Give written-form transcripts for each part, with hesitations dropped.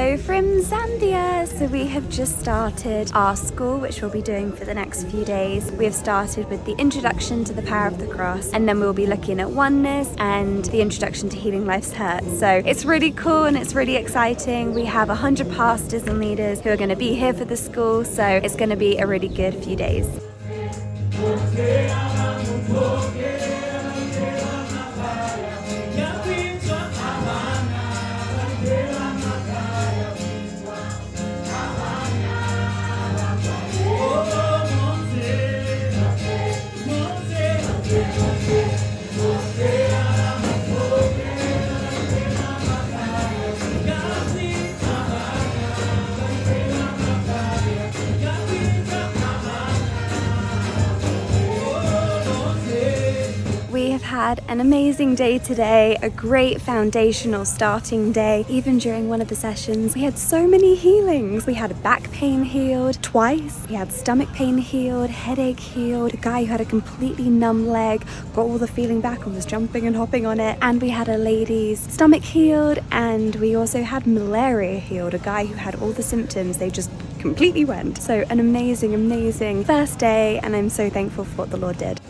Hello from Zambia. So we have just started our school, which we'll be doing for the next few days. We have started with the introduction to the power of the cross, and then we'll be looking at oneness and the introduction to healing life's hurt. So it's really cool and it's really exciting. We have 100 pastors and leaders who are going to be here for the school, so it's going to be a really good few days. We have had an amazing day today, a great foundational starting day. Even during one of the sessions, we had so many healings. We had back pain healed twice, we had stomach pain healed, headache healed, a guy who had a completely numb leg, got all the feeling back and was jumping and hopping on it, and we had a lady's stomach healed, and we also had malaria healed, a guy who had all the symptoms, they just completely went. So an amazing first day, and I'm so thankful for what the Lord did.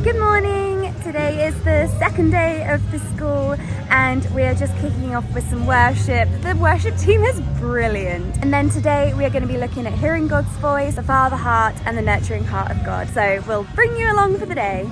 Good morning! Today is the second day of the school and we are just kicking off with some worship. The worship team is brilliant. And then today we are going to be looking at hearing God's voice, the Father heart and the nurturing heart of God. So we'll bring you along for the day.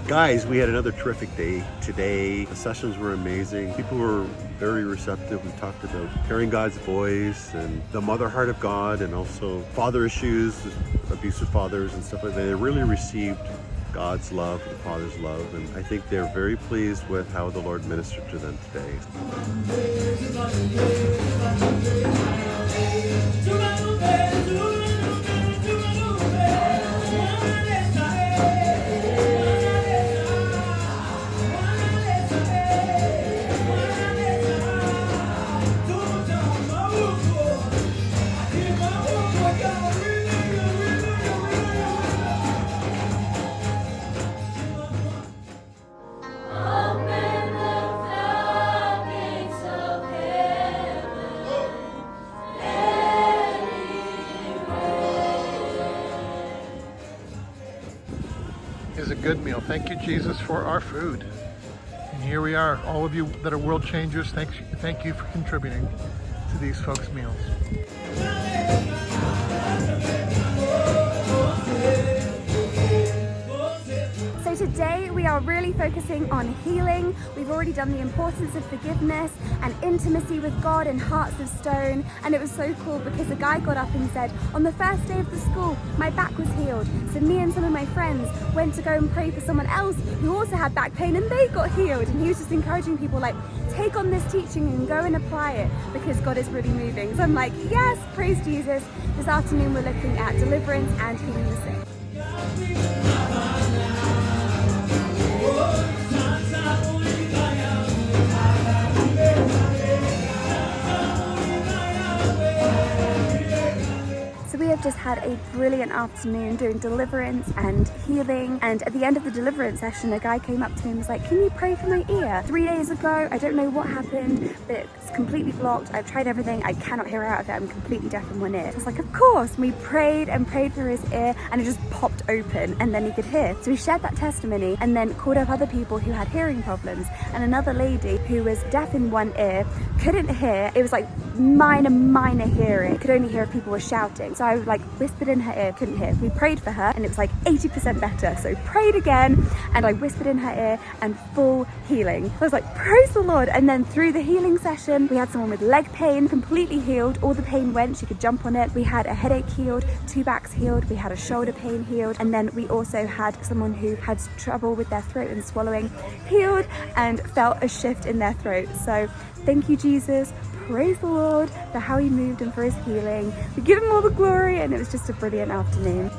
Guys, we had another terrific day today. The sessions were amazing. People were very receptive. We talked about hearing God's voice and the mother heart of God, and also father issues, abusive fathers and stuff like that. They really received God's love, the Father's love, and I think they're very pleased with how the Lord ministered to them today. Is a good meal. Thank you, Jesus, for our food. And here we are, all of you that are world changers, thank you for contributing to these folks' meals. So today we are really focusing on healing. We've already done the importance of forgiveness and intimacy with God and hearts of stone. And it was so cool because a guy got up and said, on the first day of the school, my back was healed. So me and some of my friends went to go and pray for someone else who also had back pain and they got healed. And he was just encouraging people like, take on this teaching and go and apply it because God is really moving. So I'm like, yes, praise Jesus. This afternoon we're looking at deliverance and healing the sick. So we have just had a brilliant afternoon doing deliverance and healing, and at the end of the deliverance session a guy came up to me and was like, can you pray for my ear? 3 days ago, I don't know what happened, but it's completely blocked. I've tried everything, I cannot hear out of it, I'm completely deaf in one ear. So I was like, of course. And we prayed and prayed for his ear and it just popped open and then he could hear. So we shared that testimony and then called up other people who had hearing problems, and another lady who was deaf in one ear couldn't hear. It was like minor hearing, could only hear if people were shouting. So I was like, like whispered in her ear, couldn't hear. We prayed for her and it was like 80% better. So prayed again and I whispered in her ear and full healing. So I was like, praise the Lord. And then through the healing session, we had someone with leg pain completely healed. All the pain went, she could jump on it. We had a headache healed, 2 backs healed. We had a shoulder pain healed. And then we also had someone who had trouble with their throat and swallowing healed and felt a shift in their throat. So thank you, Jesus. Praise the Lord for how he moved and for his healing. We give him all the glory, and it was just a brilliant afternoon.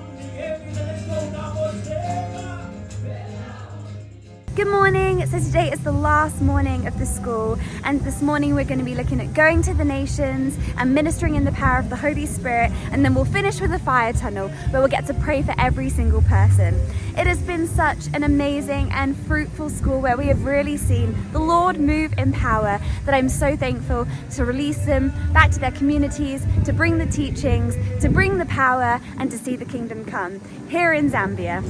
Good morning. So today is the last morning of the school, and this morning we're going to be looking at going to the nations and ministering in the power of the Holy Spirit, and then we'll finish with a fire tunnel where we'll get to pray for every single person. It has been such an amazing and fruitful school where we have really seen the Lord move in power, that I'm so thankful to release them back to their communities, to bring the teachings, to bring the power, and to see the kingdom come here in Zambia.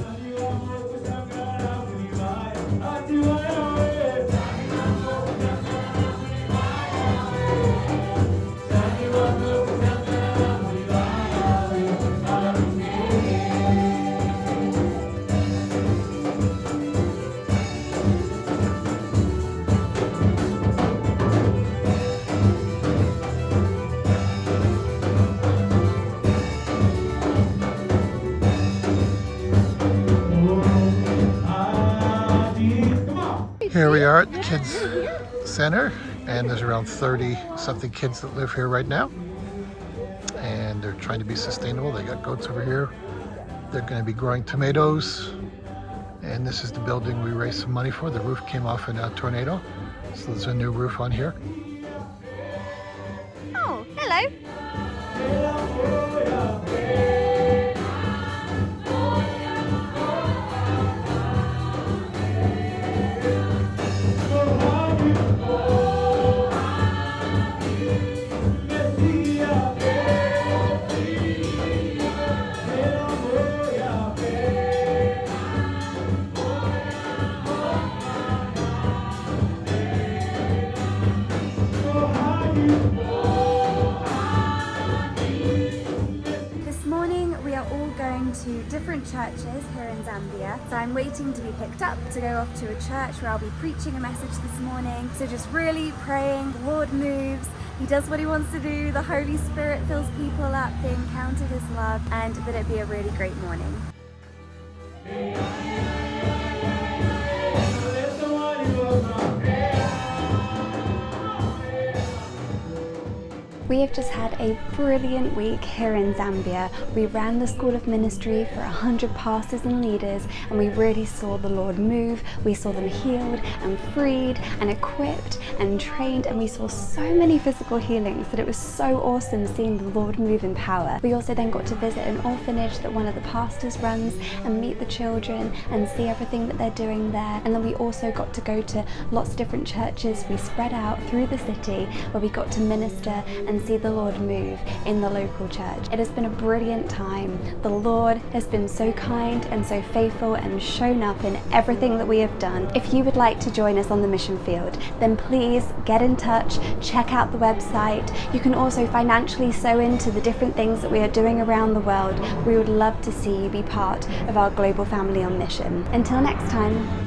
Here we are at the Kids Center, and there's around 30 something kids that live here right now, and they're trying to be sustainable. They got goats over here. They're going to be growing tomatoes, and this is the building we raised some money for. The roof came off in a tornado, so there's a new roof on here. Oh, hello. To different churches here in Zambia. So I'm waiting to be picked up to go off to a church where I'll be preaching a message this morning. So just really praying, the Lord moves, he does what he wants to do, the Holy Spirit fills people up, they encounter his love, and that it be a really great morning. We have just had a brilliant week here in Zambia. We ran the School of Ministry for 100 pastors and leaders, and we really saw the Lord move. We saw them healed and freed and equipped and trained, and we saw so many physical healings that it was so awesome seeing the Lord move in power. We also then got to visit an orphanage that one of the pastors runs and meet the children and see everything that they're doing there. And then we also got to go to lots of different churches. We spread out through the city where we got to minister and see the Lord move in the local church. It has been a brilliant time. The Lord has been so kind and so faithful and shown up in everything that we have done. If you would like to join us on the mission field, then please get in touch, check out the website. You can also financially sow into the different things that we are doing around the world. We would love to see you be part of our global family on mission. Until next time.